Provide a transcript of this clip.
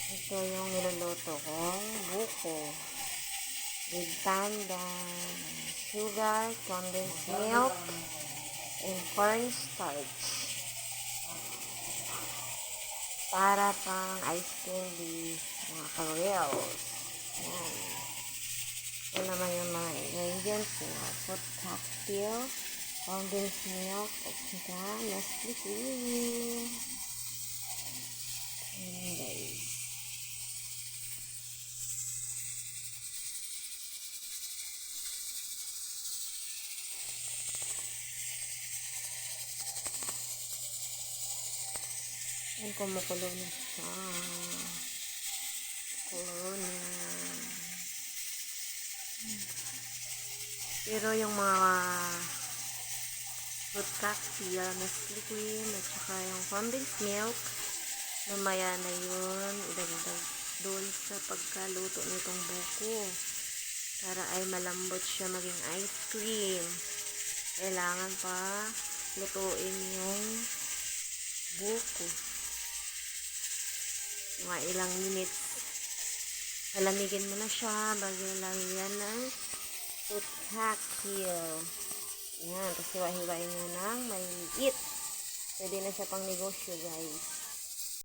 Ito yung niluluto kong buko with pandan, sugar, condensed milk, and cornstarch. Para pang ice candy, mga ka-reals. Yan. Ito naman yung mga ingredients na fruit cocktail, condensed milk, at saka Nestle cream. Ayan guys. Ayan, kumukulo na siya. Kulo na. Pero yung mga fruit cocktail, Nestle cream, at saka yung condensed milk, mamaya na yun, idagdag doon sa pagkaluto nitong buko. Para ay malambot siya maging ice cream. Kailangan pa lutuin yung buko. Mga ilang minutes. Palamigin mo na siya bago lagyan ng fruit cocktail. Yan. Tapos hiwa-hiwain nyo ng maliit. Pwede na siya pang negosyo guys.